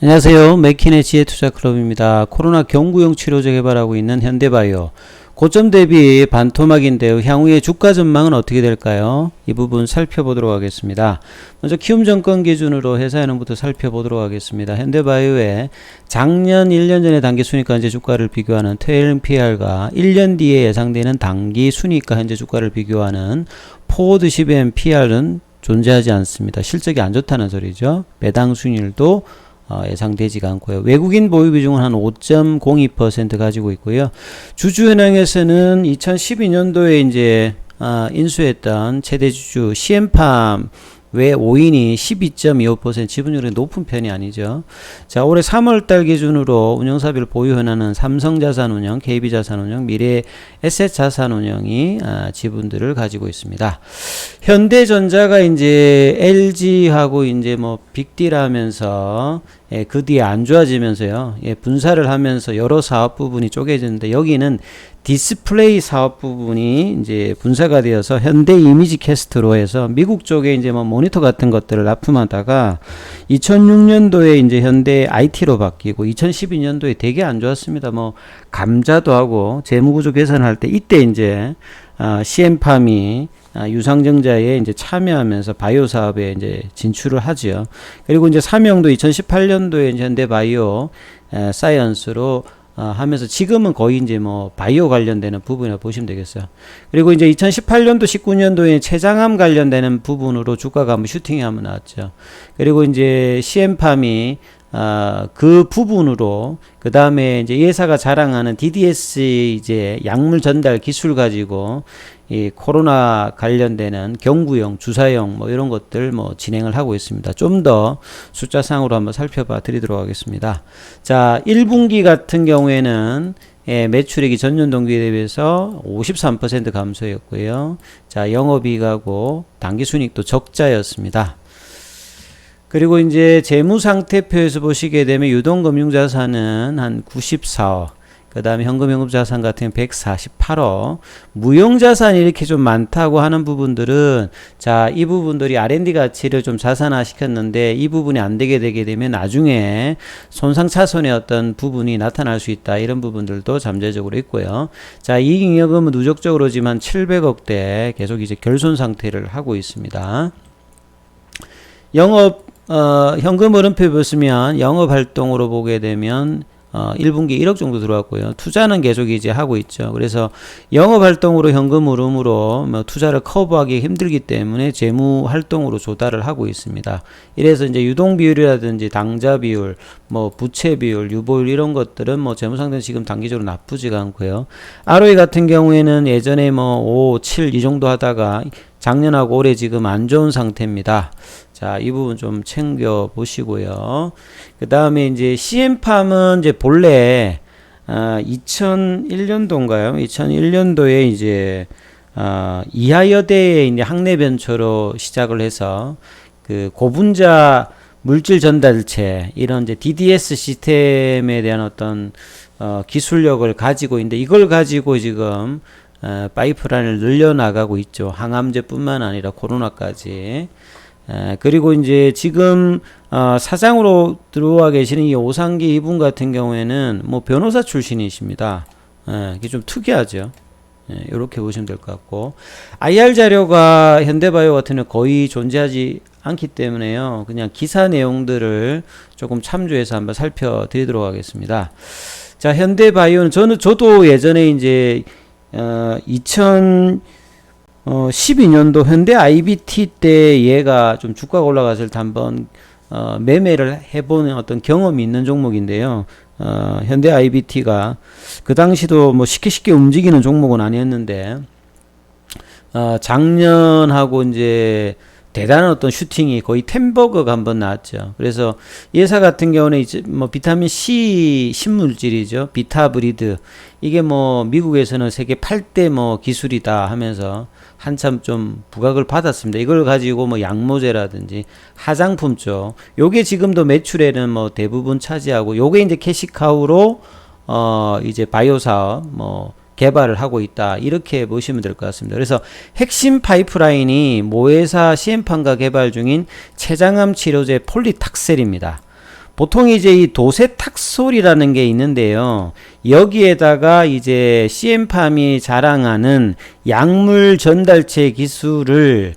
안녕하세요. 맥킨의 지혜투자클럽입니다. 코로나 경구용 치료제 개발하고 있는 현대바이오. 고점 대비 반토막인데요. 향후의 주가 전망은 어떻게 될까요? 이 부분 살펴보도록 하겠습니다. 먼저 키움증권 기준으로 회사연행부터 살펴보도록 하겠습니다. 현대바이오의 작년 1년 전에 단기순이가 현재 주가를 비교하는 트레일링 PR과 1년 뒤에 예상되는 단기순이가 현재 주가를 비교하는 포워드 10M PR은 존재하지 않습니다. 실적이 안 좋다는 소리죠. 배당 순율도 예상되지가 않고요. 외국인 보유 비중은 한 5.02% 가지고 있고요. 주주은행에서는 2012년도에 이제 인수했던 최대 주주 CM팜 외 5인이 12.25% 지분율이 높은 편이 아니죠. 자, 올해 3월달 기준으로 운영사비를 보유하는 삼성자산운용, KB자산운용, 미래에셋자산운용이 지분들을 가지고 있습니다. 현대전자가 이제 LG하고 이제 뭐 빅딜하면서 그 뒤에 안 좋아지면서요. 분사를 하면서 여러 사업 부분이 쪼개졌는데 여기는 디스플레이 사업 부분이 이제 분사가 되어서 현대 이미지 캐스트로 해서 미국 쪽에 이제 뭐 모니터 같은 것들을 납품하다가 2006년도에 이제 현대 IT로 바뀌고 2012년도에 되게 안 좋았습니다. 뭐 감자도 하고 재무구조 개선할 때 이때 이제 CM팜이 유상증자에 이제 참여하면서 바이오 사업에 이제 진출을 하죠. 그리고 이제 사명도 2018년도에 이제 현대바이오 사이언스로 하면서 지금은 거의 이제 뭐 바이오 관련되는 부분이라 보시면 되겠어요. 그리고 이제 2018년도 19년도에 췌장암 관련되는 부분으로 주가가 한번 슈팅이 한번 나왔죠. 그리고 이제 CM팜이 그 부분으로 그 다음에 이제 예사가 자랑하는 DDS 이제 약물 전달 기술 가지고 이 코로나 관련되는 경구용, 주사용 뭐 이런 것들 뭐 진행을 하고 있습니다. 좀 더 숫자상으로 한번 살펴봐 드리도록 하겠습니다. 자, 1분기 같은 경우에는 매출액이 전년 동기에 대비해서 53% 감소였고요. 자, 영업이익하고 당기순이익도 적자였습니다. 그리고 이제 재무상태표에서 보시게 되면 유동금융자산은 한 94억, 그 다음에 현금자산 같은 경우는 148억, 무용자산이 이렇게 좀 많다고 하는 부분들은, 자, 이 부분들이 R&D 가치를 좀 자산화 시켰는데, 이 부분이 안 되게 되면 나중에 손상차손의 어떤 부분이 나타날 수 있다. 이런 부분들도 잠재적으로 있고요. 자, 이익잉여금은 누적적으로지만 700억대 계속 이제 결손 상태를 하고 있습니다. 현금 흐름표 보시면 영업활동으로 보게 되면 1분기 1억 정도 들어왔고요. 투자는 계속 이제 하고 있죠. 그래서 영업활동으로 현금 흐름으로 뭐 투자를 커버하기 힘들기 때문에 재무활동으로 조달을 하고 있습니다. 이래서 이제 유동비율이라든지 당좌비율, 뭐 부채비율, 유보율 이런 것들은 뭐 재무상태는 지금 단기적으로 나쁘지가 않고요. ROE 같은 경우에는 예전에 뭐 5, 7 이 정도 하다가 작년하고 올해 지금 안 좋은 상태입니다. 자, 이 부분 좀 챙겨 보시고요. 그 다음에 이제 CM팜은 이제 본래 2001년도인가요? 2001년도에 이제 이하여대의 이제 학내벤처로 시작을 해서 그 고분자 물질 전달체 이런 이제 DDS 시스템에 대한 어떤 기술력을 가지고 있는데 이걸 가지고 지금 파이프라인을 늘려나가고 있죠. 항암제뿐만 아니라 코로나까지. 그리고 이제 지금 사장으로 들어와 계시는 이 오상기 이분 같은 경우에는 뭐 변호사 출신이십니다. 이게 좀 특이하죠. 이렇게 보시면 될 것 같고, IR 자료가 현대바이오 같은 경우는 거의 존재하지 않기 때문에요. 그냥 기사 내용들을 조금 참조해서 한번 살펴드리도록 하겠습니다. 자, 현대바이오는 저도 예전에 이제 2012년도 현대 IBT 때 얘가 좀 주가가 올라갔을 때 한번 매매를 해보는 어떤 경험이 있는 종목인데요. 현대 IBT가 그 당시도 뭐 쉽게 움직이는 종목은 아니었는데 작년하고 이제 대단한 어떤 슈팅이 거의 10버그가 한번 나왔죠. 그래서 예사 같은 경우는 이제 뭐 비타민 C 신물질이죠. 비타브리드. 이게 뭐 미국에서는 세계 8대 뭐 기술이다 하면서 한참 좀 부각을 받았습니다. 이걸 가지고 뭐 양모제라든지 화장품 쪽, 요게 지금도 매출에는 뭐 대부분 차지하고, 요게 이제 캐시카우로 이제 바이오 사업 뭐 개발을 하고 있다. 이렇게 보시면 될 것 같습니다. 그래서 핵심 파이프라인이 모회사 CM팜과 개발 중인 췌장암 치료제 폴리탁셀입니다. 보통 이제 이 도세탁솔이라는 게 있는데요. 여기에다가 이제 CM팜이 자랑하는 약물 전달체 기술을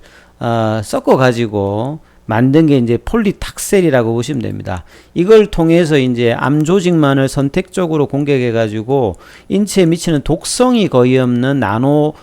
섞어 가지고 만든 게 이제 폴리탁셀이라고 보시면 됩니다. 이걸 통해서 이제 암 조직만을 선택적으로 공격해 가지고 인체에 미치는 독성이 거의 없는 나노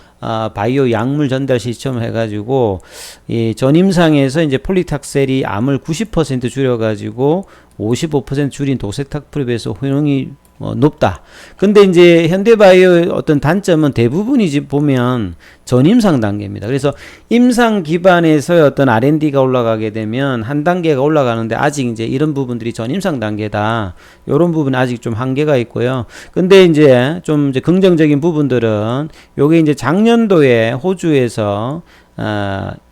바이오 약물 전달 시스템을 해가지고 이 전임상에서 이제 폴리탁셀이 암을 90% 줄여가지고 55% 줄인 도세탁풀에 비해서 효능이 높다. 근데 이제 현대바이오의 어떤 단점은 대부분이 보면 전임상 단계입니다. 그래서 임상 기반에서의 어떤 R&D가 올라가게 되면 한 단계가 올라가는데 아직 이제 이런 부분들이 전임상 단계다. 요런 부분 아직 좀 한계가 있고요. 근데 이제 좀 이제 긍정적인 부분들은 요게 이제 작년도에 호주에서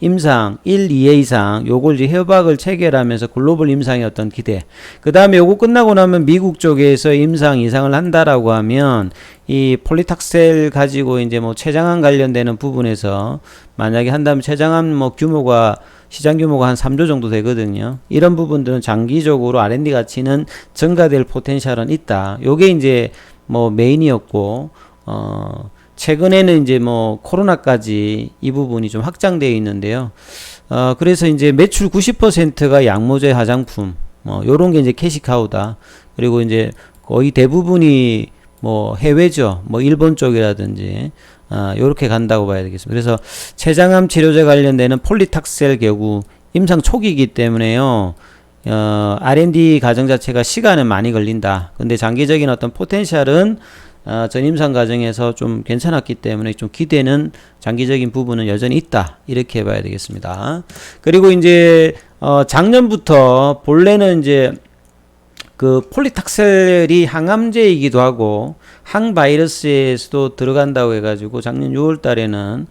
임상 1, 2회 이상 요걸 이제 협약을 체결하면서 글로벌 임상의 어떤 기대. 그 다음에 요거 끝나고 나면 미국 쪽에서 임상 이상을 한다라고 하면 이 폴리탁셀 가지고 이제 뭐 췌장암 관련되는 부분에서 만약에 한다면 췌장암 뭐 규모가 시장 규모가 한 3조 정도 되거든요. 이런 부분들은 장기적으로 R&D 가치는 증가될 포텐셜은 있다. 요게 이제 뭐 메인이었고 최근에는 이제 뭐 코로나까지 이 부분이 좀 확장되어 있는데요. 그래서 이제 매출 90%가 약모제 화장품, 요런 게 이제 캐시카우다. 그리고 이제 거의 대부분이 뭐 해외죠. 뭐 일본 쪽이라든지, 요렇게 간다고 봐야 되겠습니다. 그래서 췌장암 치료제 관련되는 폴리탁셀 경우 임상 초기이기 때문에요. R&D 과정 자체가 시간은 많이 걸린다. 근데 장기적인 어떤 포텐셜은 전임상 과정에서 좀 괜찮았기 때문에 좀 기대는 장기적인 부분은 여전히 있다. 이렇게 봐야 되겠습니다. 그리고 이제 작년부터 본래는 이제 그 폴리탁셀이 항암제이기도 하고 항바이러스에서도 들어간다고 해가지고 작년 6월 달에는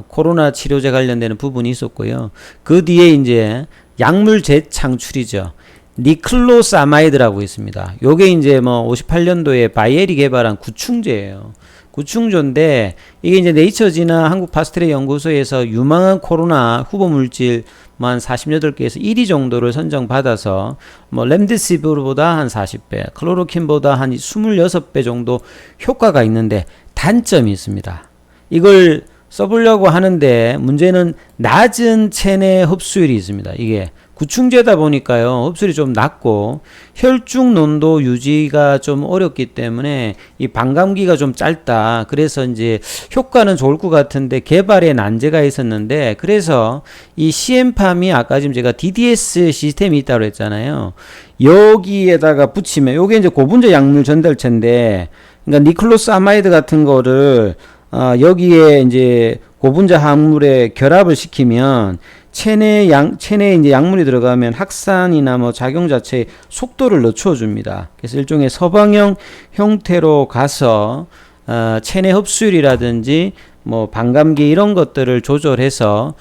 코로나 치료제 관련되는 부분이 있었고요. 그 뒤에 이제 약물 재창출이죠. 니클로사마이드라고 있습니다. 요게 이제 뭐 58년도에 바이엘이 개발한 구충제예요. 구충조인데 이게 이제 네이처지나 한국 파스텔의 연구소에서 유망한 코로나 후보 물질만 48개에서 1위 정도를 선정받아서 뭐 렘데시비르보다 한 40배, 클로로킨보다 한 26배 정도 효과가 있는데 단점이 있습니다. 이걸 써보려고 하는데 문제는 낮은 체내 흡수율이 있습니다. 이게 구충제다 보니까요, 흡수율이 좀 낮고 혈중 농도 유지가 좀 어렵기 때문에 이 반감기가 좀 짧다. 그래서 이제 효과는 좋을 것 같은데 개발에 난제가 있었는데, 그래서 이 CM팜이 아까 지금 제가 DDS 시스템이 있다고 했잖아요. 여기에다가 붙이면 요게 이제 고분자 약물 전달체인데, 그러니까 니클로사마이드 같은 거를 여기에 이제 고분자 항물에 결합을 시키면 체내에 이제 약물이 들어가면 확산이나 뭐 작용 자체의 속도를 늦춰 줍니다. 그래서 일종의 서방형 형태로 가서 체내 흡수율이라든지 뭐 반감기 이런 것들을 조절해서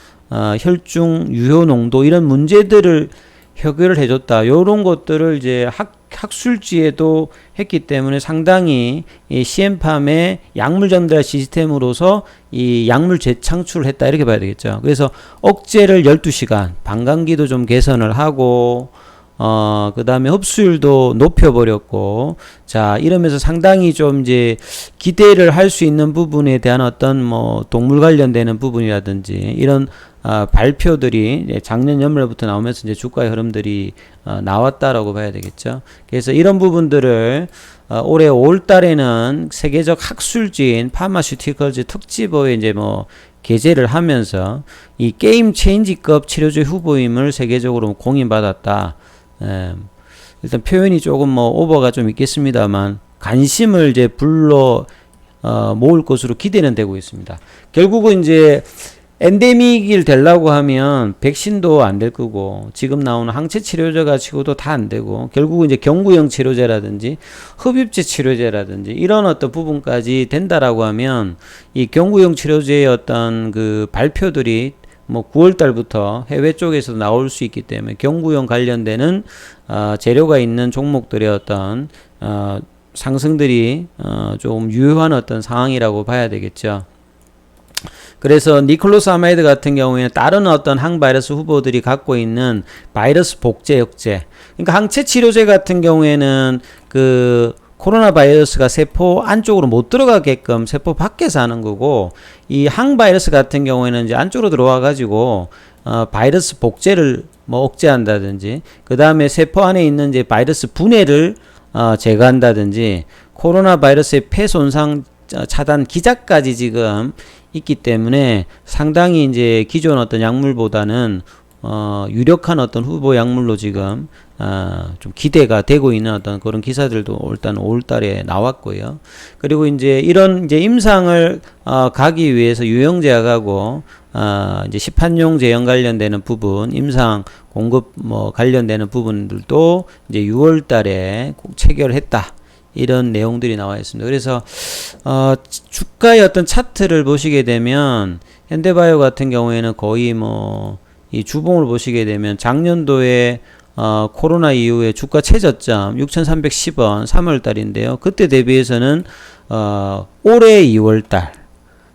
혈중 유효 농도 이런 문제들을 해결을 해줬다. 요런 것들을 이제 학술지에도 했기 때문에 상당히 이 CM팜의 약물 전달 시스템으로서 이 약물 재창출을 했다. 이렇게 봐야 되겠죠. 그래서 억제를 12시간, 반감기도 좀 개선을 하고, 그 다음에 흡수율도 높여버렸고, 자, 이러면서 상당히 좀 이제 기대를 할 수 있는 부분에 대한 어떤 뭐 동물 관련되는 부분이라든지 이런 발표들이 작년 연말부터 나오면서 이제 주가의 흐름들이 나왔다라고 봐야 되겠죠. 그래서 이런 부분들을 올해 5월 달에는 세계적 학술지인 파마슈티컬즈 특집에 이제 뭐 게재를 하면서 이 게임 체인지급 치료제 후보임을 세계적으로 공인받았다. 일단 표현이 조금 뭐 오버가 좀 있겠습니다만 관심을 이제 불러 모을 것으로 기대는 되고 있습니다. 결국은 이제 엔데믹일 되려고 하면 백신도 안 될 거고 지금 나오는 항체 치료제 가지고도 다 안 되고 결국은 이제 경구형 치료제라든지 흡입제 치료제라든지 이런 어떤 부분까지 된다라고 하면 이 경구형 치료제의 어떤 그 발표들이 뭐 9월 달부터 해외 쪽에서 나올 수 있기 때문에 경구형 관련되는 재료가 있는 종목들의 어떤 상승들이 좀 유효한 어떤 상황이라고 봐야 되겠죠. 그래서 니클로사마이드 같은 경우에는 다른 어떤 항바이러스 후보들이 갖고 있는 바이러스 복제 억제, 그러니까 항체 치료제 같은 경우에는 그 코로나 바이러스가 세포 안쪽으로 못 들어가게끔 세포 밖에서 하는 거고, 이 항바이러스 같은 경우에는 이제 안쪽으로 들어와 가지고 바이러스 복제를 뭐 억제한다든지, 그 다음에 세포 안에 있는 이제 바이러스 분해를 제거한다든지, 코로나 바이러스의 폐 손상 차단 기작까지 지금 있기 때문에 상당히 이제 기존 어떤 약물보다는 유력한 어떤 후보 약물로 지금 좀 기대가 되고 있는 어떤 그런 기사들도 일단 5월달에 나왔고요. 그리고 이제 이런 이제 임상을 가기 위해서 유형제약하고 이제 시판용 제형 관련되는 부분, 임상 공급 뭐 관련되는 부분들도 이제 6월달에 꼭 체결했다. 이런 내용들이 나와 있습니다. 그래서 주가의 어떤 차트를 보시게 되면 현대바이오 같은 경우에는 거의 뭐 이 주봉을 보시게 되면 작년도에 코로나 이후에 주가 최저점 6,310원 3월 달인데요. 그때 대비해서는 올해 2월 달,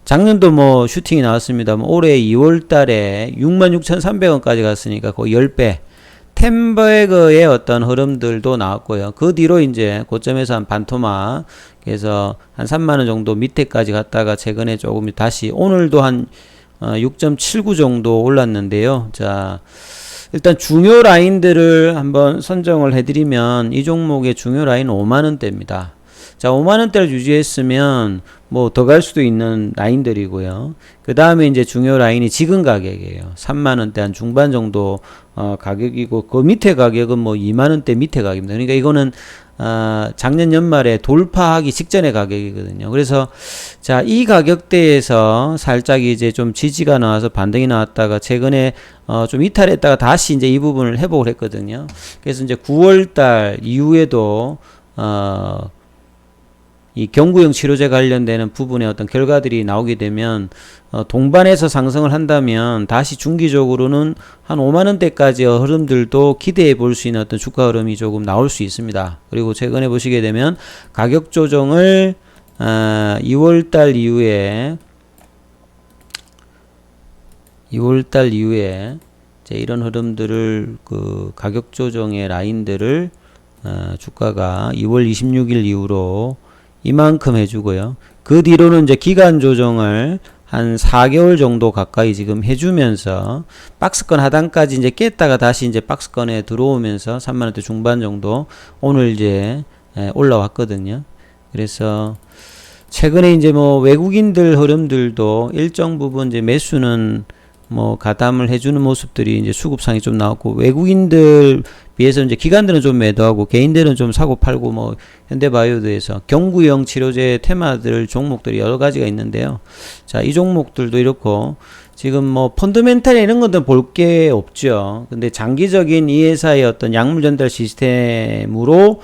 작년도 뭐 슈팅이 나왔습니다만 올해 2월 달에 66,300원까지 갔으니까 거의 10배. 템버그의 어떤 흐름들도 나왔고요. 그 뒤로 이제 고점에서 한 반토막, 그래서 한 3만원 정도 밑에까지 갔다가 최근에 조금 다시 오늘도 한 6.79 정도 올랐는데요. 자, 일단 중요 라인들을 한번 선정을 해드리면 이 종목의 중요 라인은 5만원대입니다. 자, 5만원대를 유지했으면 뭐 더 갈 수도 있는 라인들이고요. 그 다음에 이제 중요 라인이 지금 가격이에요. 3만원대 한 중반 정도 가격이고, 그 밑에 가격은 뭐 2만원대 밑에 가격입니다. 그러니까 이거는 작년 연말에 돌파하기 직전의 가격이거든요. 그래서 자, 이 가격대에서 살짝 이제 좀 지지가 나와서 반등이 나왔다가 최근에 좀 이탈했다가 다시 이제 이 부분을 회복을 했거든요. 그래서 이제 9월달 이후에도 이 경구용 치료제 관련되는 부분의 어떤 결과들이 나오게 되면 동반해서 상승을 한다면 다시 중기적으로는 한 5만원대까지의 흐름들도 기대해 볼 수 있는 어떤 주가 흐름이 조금 나올 수 있습니다. 그리고 최근에 보시게 되면 가격 조정을 2월달 이후에 이제 이런 흐름들을 그 가격 조정의 라인들을 주가가 2월 26일 이후로 이만큼 해주고요. 그 뒤로는 이제 기간 조정을 한 4개월 정도 가까이 지금 해주면서 박스권 하단까지 이제 깼다가 다시 이제 박스권에 들어오면서 3만원대 중반 정도 오늘 이제 올라왔거든요. 그래서 최근에 이제 뭐 외국인들 흐름들도 일정 부분 이제 매수는 뭐 가담을 해주는 모습들이 이제 수급상에 좀 나왔고, 외국인들 비해서 이제 기관들은 좀 매도하고 개인들은 좀 사고 팔고, 뭐 현대바이오드에서 경구용 치료제 테마들 종목들이 여러 가지가 있는데요. 자, 이 종목들도 이렇고 지금 뭐 펀더멘탈 이런 것들 볼 게 없죠. 근데 장기적인 이 회사의 어떤 약물 전달 시스템으로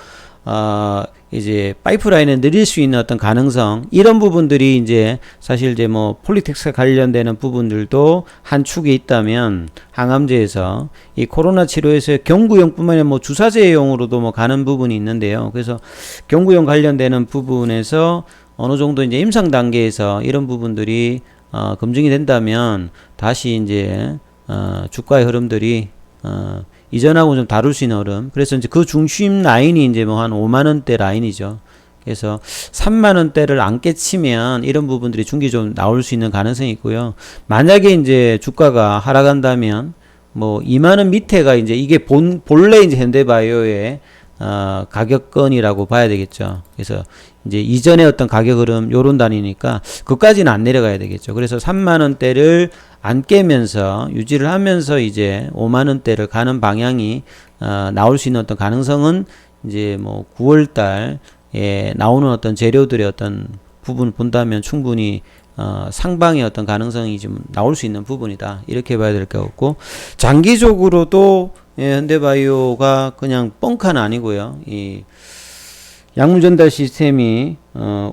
이제 파이프라인을 늘릴 수 있는 어떤 가능성, 이런 부분들이 이제 사실 이제 뭐 폴리텍스 관련되는 부분들도 한 축에 있다면, 항암제에서 이 코로나 치료에서 경구용뿐만 아니라 뭐 주사제용으로도 뭐 가는 부분이 있는데요. 그래서 경구용 관련되는 부분에서 어느 정도 이제 임상 단계에서 이런 부분들이 검증이 된다면 다시 이제 주가의 흐름들이 이전하고 좀 다룰 수 있는 흐름. 그래서 이제 그 중심 라인이 이제 뭐 한 5만원대 라인이죠. 그래서 3만원대를 안 깨치면 이런 부분들이 중기 좀 나올 수 있는 가능성이 있고요. 만약에 이제 주가가 하락한다면 뭐 2만원 밑에가 이제 이게 본래 이제 현대바이오의 가격권이라고 봐야 되겠죠. 그래서 이제 이전의 어떤 가격 흐름 요런 단위니까 그까지는 안 내려가야 되겠죠. 그래서 3만원대를 안 깨면서 유지를 하면서 이제 5만원대를 가는 방향이 나올 수 있는 어떤 가능성은 이제 뭐 9월달에 나오는 어떤 재료들의 어떤 부분을 본다면 충분히 상방의 어떤 가능성이 좀 나올 수 있는 부분이다, 이렇게 봐야 될 것 같고, 장기적으로도 현대바이오가 그냥 뻥카는 아니고요. 이 약물 전달 시스템이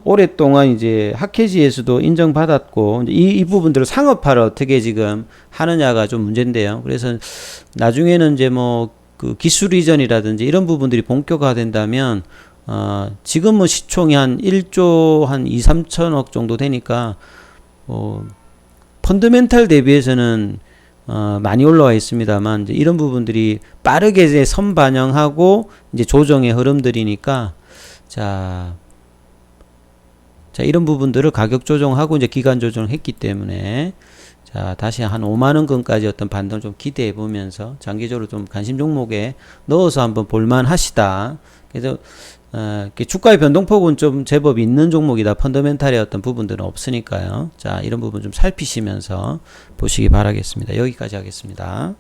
오랫동안 이제 학회지에서도 인정받았고, 이 부분들을 상업화를 어떻게 지금 하느냐가 좀 문제인데요. 그래서 나중에는 이제 뭐 그 기술 이전이라든지 이런 부분들이 본격화된다면 지금은 시총이 한 1조 한 2, 3천억 정도 되니까 펀더멘탈 대비해서는 많이 올라와 있습니다만 이제 이런 부분들이 빠르게 이제 선반영하고 이제 조정의 흐름들이니까 자 이런 부분들을 가격 조정하고 이제 기간 조정을 했기 때문에 자 다시 한 5만원권까지 어떤 반등을 좀 기대해 보면서 장기적으로 좀 관심 종목에 넣어서 한번 볼만 하시다. 그래서 주가의 변동폭은 좀 제법 있는 종목이다. 펀더멘탈의 어떤 부분들은 없으니까요. 자 이런 부분 좀 살피시면서 보시기 바라겠습니다. 여기까지 하겠습니다.